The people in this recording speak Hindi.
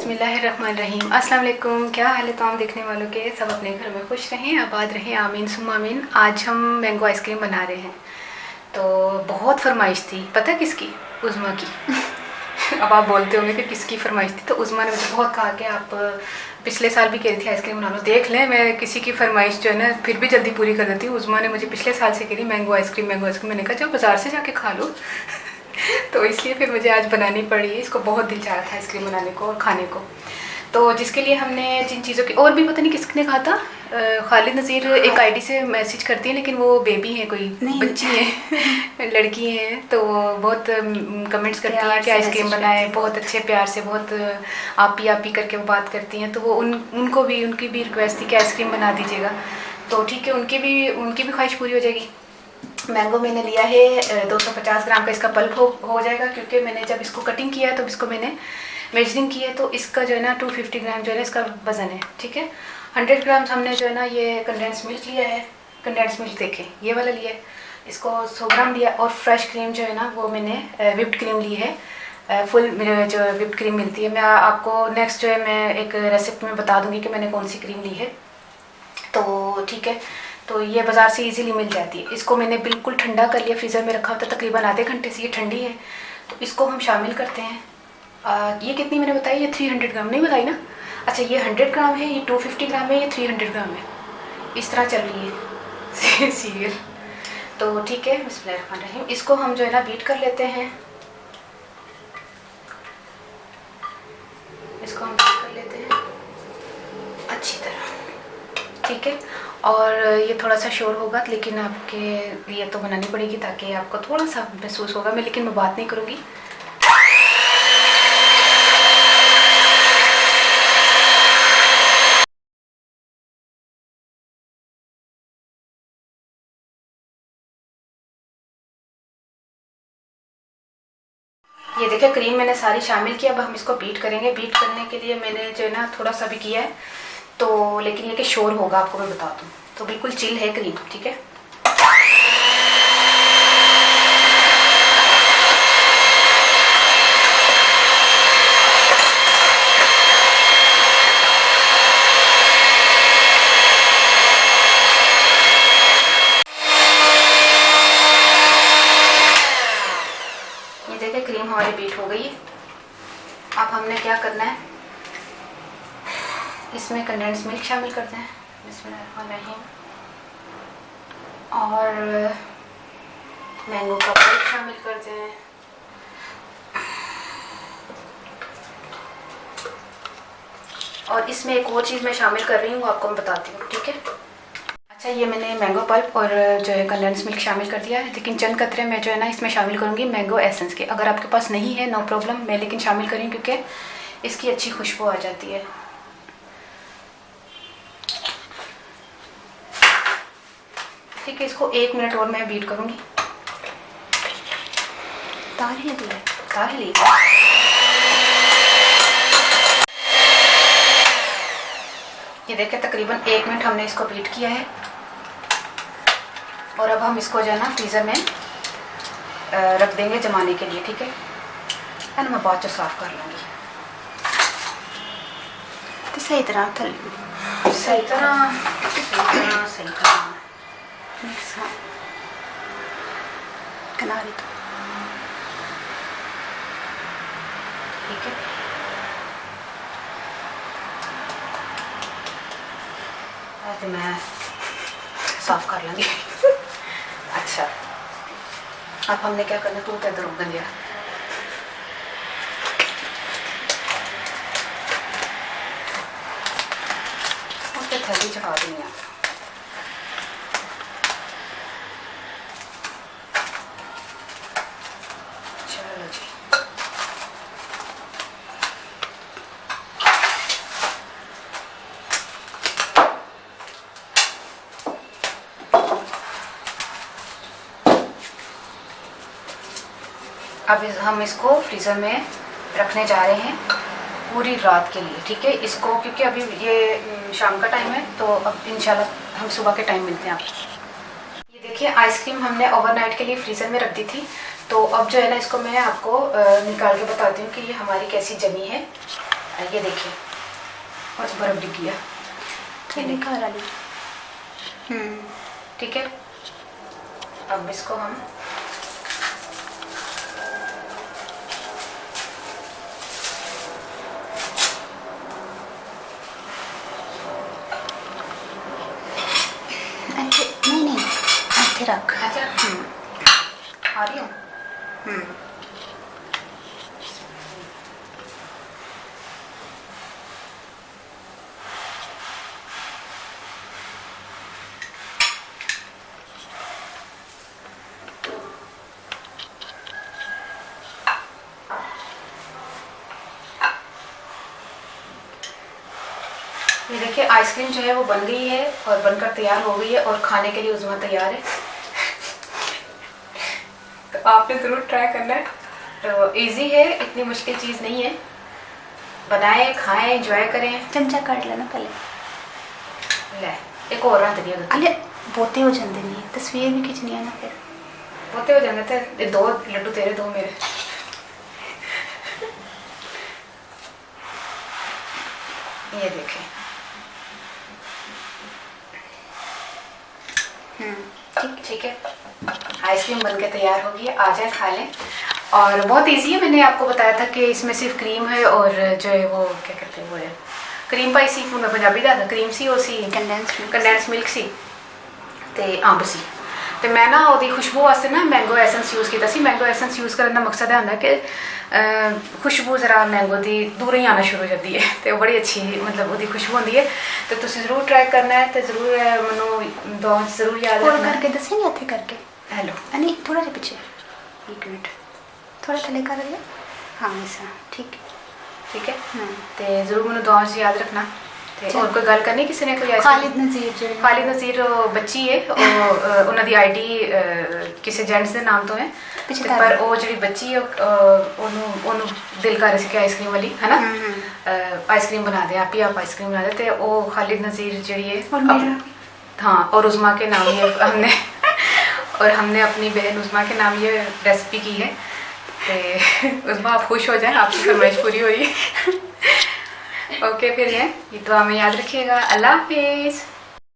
बिस्मिल्लाहिर्रहमानिर्रहीम। अस्सलाम वालेकुम। क्या हाल है तमाम देखने वालों के? सब अपने घर में खुश रहें, आबाद रहें, आमीन सुम्मा आमीन। आज हम मैंगो आइसक्रीम बना रहे हैं। तो बहुत फरमाइश थी, पता है किसकी? उज़्मा की। अब आप बोलते होंगे कि किसकी फरमाइश थी, तो उज़्मा ने मुझे बहुत कहा कि आप पिछले साल भी कह रही थी आइसक्रीम बना लो। देख लें, मैं किसी की फरमाइश जो है ना फिर भी जल्दी पूरी कर देती हूँ। उज़्मा ने मुझे पिछले साल से कह रही मैंगो आइसक्रीम, मैंगो आइसक्रीम। मैंने कहा जब बाज़ार से जाके खा लो। तो इसलिए फिर मुझे आज बनानी पड़ी। इसको बहुत दिल चाह रहा था आइसक्रीम बनाने को और खाने को। तो जिसके लिए हमने जिन चीज़ों की, और भी पता नहीं किसने कहा था, खालिद नज़ीर एक आईडी से मैसेज करती है, लेकिन वो बेबी है, कोई बच्ची है, लड़की है, तो वो बहुत कमेंट्स करती हैं कि आइसक्रीम बनाए, बहुत अच्छे प्यार से, बहुत आप ही करके वो बात करती हैं। तो वो उनकी भी रिक्वेस्ट थी कि आइसक्रीम बना दीजिएगा। तो ठीक है, उनकी भी ख्वाहिश पूरी हो जाएगी। मैंगो मैंने लिया है 250 ग्राम का। इसका पल्प हो जाएगा, क्योंकि मैंने जब इसको कटिंग किया है तो इसको मैंने मेजरिंग की है, तो इसका जो है ना 250 ग्राम जो है ना इसका वज़न है। ठीक है, 100 ग्राम हमने जो है ना ये कंडेंस मिल्क लिया है। कंडेंस मिल्क देखें, ये वाला लिया है। इसको 100 ग्राम लिया। और फ्रेश क्रीम जो है ना वो मैंने विप्ड क्रीम ली है, फुल जो विप्ड क्रीम मिलती है। मैं आपको नेक्स्ट जो है मैं एक रेसिपी में बता दूँगी कि मैंने कौन सी क्रीम ली है। तो ठीक है, तो ये बाज़ार से इजीली मिल जाती है। इसको मैंने बिल्कुल ठंडा कर लिया, फ्रीज़र में रखा होता तकरीबन आधे घंटे से। ये ठंडी है, तो इसको हम शामिल करते हैं। ये कितनी मैंने बताई? ये 300 ग्राम नहीं बताई ना? अच्छा, ये 100 ग्राम है, ये 250 ग्राम है, ये 300 ग्राम है। इस तरह चल रही है सीरियल। तो ठीक है, बिस्मिल्लाहिर्रहमानिर्रहीम। इसको हम जो है ना बीट कर लेते हैं। इसको हम बीट कर लेते हैं अच्छी तरह। ठीक है, और ये थोड़ा सा शोर होगा, लेकिन आपके लिए तो बनानी पड़ेगी ताकि आपको थोड़ा सा महसूस होगा। लेकिन मैं बात नहीं करूँगी। ये देखिए, क्रीम मैंने सारी शामिल की। अब हम इसको बीट करेंगे। बीट करने के लिए मैंने जो है ना थोड़ा सा भी किया है, तो लेकिन ये कि शोर होगा, आपको मैं बता दूँ। तो बिल्कुल चिल है क्रीम। ठीक है, ये देखिए क्रीम हमारी बीट हो गई है। अब हमने क्या करना है, इसमें कंडेंस मिल्क शामिल करते हैं, बिस्मिल्लाहिर्रहमानिर्रहीम। और मैंगो का पल्प शामिल करते हैं। और इसमें एक और चीज़ मैं शामिल कर रही हूँ, आपको मैं बताती हूँ। ठीक है, अच्छा, ये मैंने मैंगो पल्प और जो है कंडेंस मिल्क शामिल कर दिया है, लेकिन चंद कतरे मैं जो है ना इसमें शामिल करूँगी मैंगो एसेंस के। अगर आपके पास नहीं है नो प्रॉब्लम, मैं लेकिन शामिल करूँ क्योंकि इसकी अच्छी खुशबू आ जाती है। ठीक है, इसको 1 मिनट और मैं बीट करूँगी। तार ही ली, तार ही ली। ये देखिए, तकरीबन 1 मिनट हमने इसको बीट किया है। और अब हम इसको जो है ना फ्रीज़र में रख देंगे जमाने के लिए। ठीक है, एंड मैं बाद में साफ़ कर लूँगी। तो सही तरह सही तरह किनारे तो ठीक है। तो मैं साफ़ कर लूँगी। अच्छा, अब हमने क्या करना, तू तो इधर हो गया। उससे थैली चढ़ा देनी है। चलो जी, अब हम इसको फ्रीज़र में रखने जा रहे हैं पूरी रात के लिए। ठीक है, इसको क्योंकि अभी ये शाम का टाइम है, तो अब इंशाल्लाह हम सुबह के टाइम मिलते हैं आपको। ये देखिए, आइसक्रीम हमने ओवरनाइट के लिए फ्रीज़र में रख दी थी। तो अब जो है ना इसको मैं आपको निकाल के बताती हूँ कि ये हमारी कैसी जमी है। ये देखिए और बर्फ डिग गया। थोड़ी घर वाली। ठीक है, अब इसको हम नहीं नहीं ऐसे रख। अच्छा आ रही हूँ। ये देखिए आइसक्रीम जो है वो बन गई है और बनकर तैयार हो गई है और खाने के लिए उज़्मा तैयार है। तो आपने ज़रूर ट्राई करना है। तो इजी है, इतनी मुश्किल चीज़ नहीं है। बनाएं, खाएं, एंजॉय करें। चमचा काट लेना पहले। ले एक और रख दिया। अरे बोते हो जाते नहीं, तस्वीर भी खींचनी है ना फिर। बोते हो जाने थे। 2 लड्डू तेरे 2 मेरे। ये देखें। ठीक है, आइसक्रीम बनके तैयार हो गई है। आ जाए खा लें। और बहुत इजी है, मैंने आपको बताया था कि इसमें सिर्फ क्रीम है और जो है वो क्या कहते हैं वो है क्रीम पाई सी, मैं पंजाबी दा क्रीम सी वो सी कंडेंस मिल्क सी ते अंब सी। तो मैं ना ਉਹਦੀ खुशबू वास्ते ना मैंगो एसेंस यूज़ किया सी। मैंगो एसेंस यूज़ करने का मकसद है कि खुशबू जरा मैंगो की दूर ही आना शुरू हो जाती है। तो बड़ी अच्छी मतलब वो खुशबू होती है। तो तुम ज़रूर ट्राई करना है। तो ज़रूर मैं दुआ ज़रूर याद रखना करके दसेंगे इतने करके। हेलो नहीं थोड़ा सा पीछे, 1 मिनट थोड़ा थले कर लिया। हाँ ऐसा ठीक है। तो ज़रूर मैं दुआ याद रखना। तो और कोई गल करनी किसी ने कोई खालिद नज़ीर बच्ची है उन्होंने आईडी किसी जेंट्स के नाम तो है पर वो जी बच्ची है दिल कर रही थी कि आइसक्रीम वाली है ना आइसक्रीम बना दे आप ही आप आइसक्रीम बना दे। तो वो खालिद नज़ीर जी है हाँ और उज़्मा के नाम ये हमने और हमने अपनी बहन उज़्मा के नाम ये रेसिपी की है। तो उज़्मा आप खुश हो जाएं, आपकी फरमाइश पूरी हो रही है। ओके फिर ये दुआ में याद रखिएगा। अल्लाह हाफिज़।